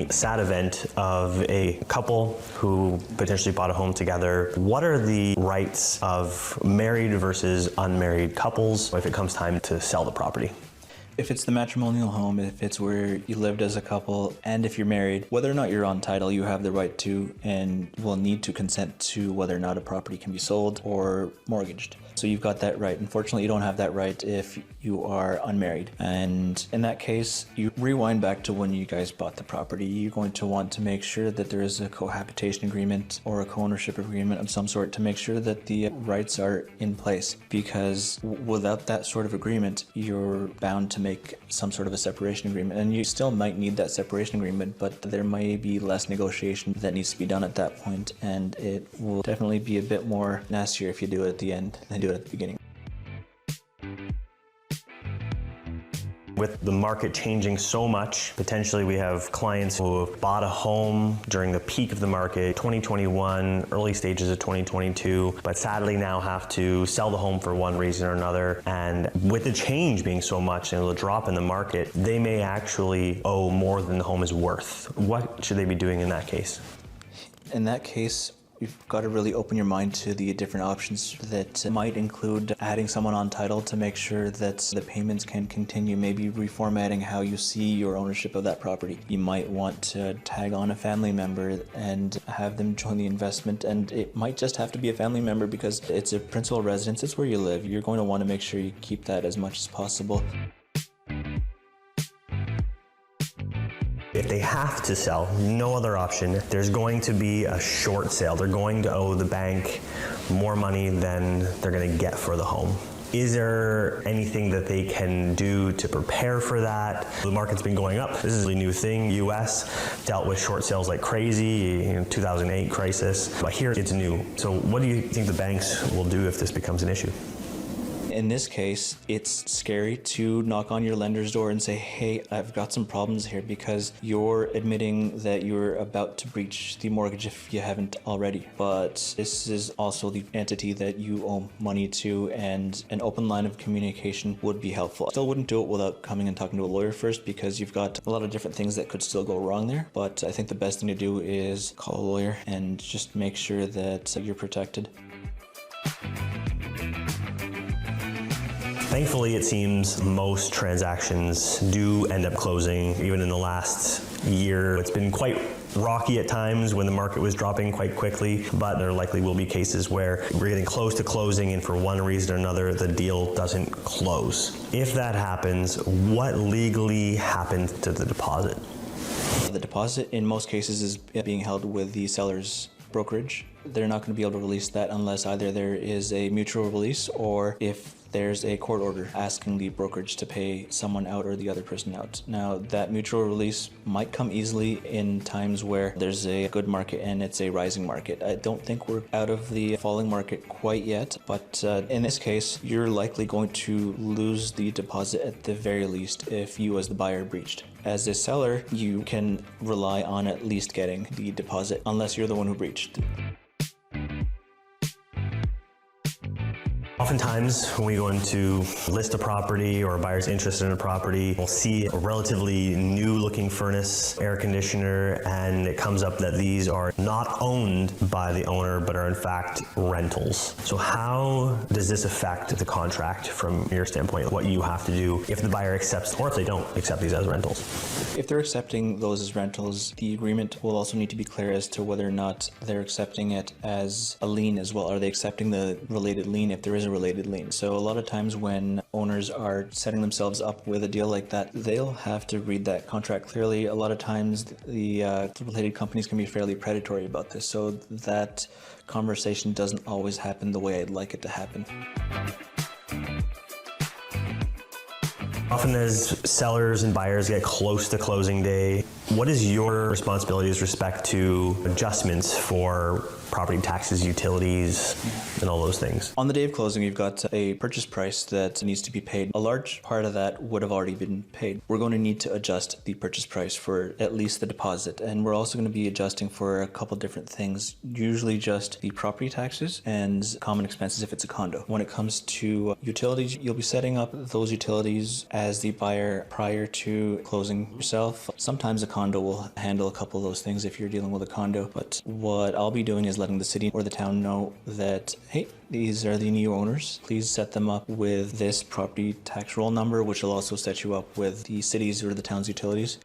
sad event of a couple who potentially bought a home together. What are the rights of married versus unmarried couples if it comes time to sell the property? If it's the matrimonial home, if it's where you lived as a couple, and if you're married, whether or not you're on title, you have the right to and will need to consent to whether or not a property can be sold or mortgaged. So you've got that right. Unfortunately, you don't have that right if you are unmarried. And in that case, you rewind back to when you guys bought the property. You're going to want to make sure that there is a cohabitation agreement or a co-ownership agreement of some sort to make sure that the rights are in place. Because without that sort of agreement, you're bound to make some sort of a separation agreement. And you still might need that separation agreement, but there may be less negotiation that needs to be done at that point. And it will definitely be a bit more nastier if you do it at the end than do it at the beginning. With the market changing so much, potentially we have clients who have bought a home during the peak of the market, 2021, early stages of 2022, but sadly now have to sell the home for one reason or another. And with the change being so much and the drop in the market, they may actually owe more than the home is worth. What should they be doing in that case? In that case, you've got to really open your mind to the different options that might include adding someone on title to make sure that the payments can continue, maybe reformatting how you see your ownership of that property. You might want to tag on a family member and have them join the investment, and it might just have to be a family member because it's a principal residence, it's where you live. You're going to want to make sure you keep that as much as possible. If they have to sell, no other option, there's going to be a short sale. They're going to owe the bank more money than they're going to get for the home. Is there anything that they can do to prepare for that? The market's been going up. This is a new thing. US dealt with short sales like crazy, 2008 crisis, but here it's new. So what do you think the banks will do if this becomes an issue? In this case, it's scary to knock on your lender's door and say, hey, I've got some problems here, because you're admitting that you're about to breach the mortgage if you haven't already. But this is also the entity that you owe money to, and an open line of communication would be helpful. Still wouldn't do it without coming and talking to a lawyer first, because you've got a lot of different things that could still go wrong there. But I think the best thing to do is call a lawyer and just make sure that you're protected. Thankfully, it seems most transactions do end up closing, even in the last year. It's been quite rocky at times when the market was dropping quite quickly, but there likely will be cases where we're getting close to closing and for one reason or another, the deal doesn't close. If that happens, what legally happens to the deposit? The deposit in most cases is being held with the seller's brokerage. They're not going to be able to release that unless either there is a mutual release or if there's a court order asking the brokerage to pay someone out or the other person out. Now, that mutual release might come easily in times where there's a good market and it's a rising market. I don't think we're out of the falling market quite yet, but in this case, you're likely going to lose the deposit at the very least if you as the buyer breached. As a seller, you can rely on at least getting the deposit unless you're the one who breached. Oftentimes, when we go into list a property or a buyer's interested in a property, we'll see a relatively new looking furnace, air conditioner, and it comes up that these are not owned by the owner, but are in fact rentals. So how does this affect the contract from your standpoint, what you have to do if the buyer accepts, or if they don't accept these as rentals? If they're accepting those as rentals, the agreement will also need to be clear as to whether or not they're accepting it as a lien as well. Are they accepting the related lien if there is a related lien? So a lot of times when owners are setting themselves up with a deal like that, they'll have to read that contract clearly. A lot of times the related companies can be fairly predatory about this, so that conversation doesn't always happen the way I'd like it to happen. Often as sellers and buyers get close to closing day, what is your responsibility with respect to adjustments for property taxes, utilities, and all those things. On the day of closing, you've got a purchase price that needs to be paid. A large part of that would have already been paid. We're going to need to adjust the purchase price for at least the deposit, and we're also going to be adjusting for a couple different things, usually just the property taxes and common expenses if it's a condo. When it comes to utilities, you'll be setting up those utilities as the buyer prior to closing yourself. Sometimes a condo will handle a couple of those things if you're dealing with a condo, but what I'll be doing is letting the city or the town know that, hey, these are the new owners. Please set them up with this property tax roll number, which will also set you up with the city's or the town's utilities.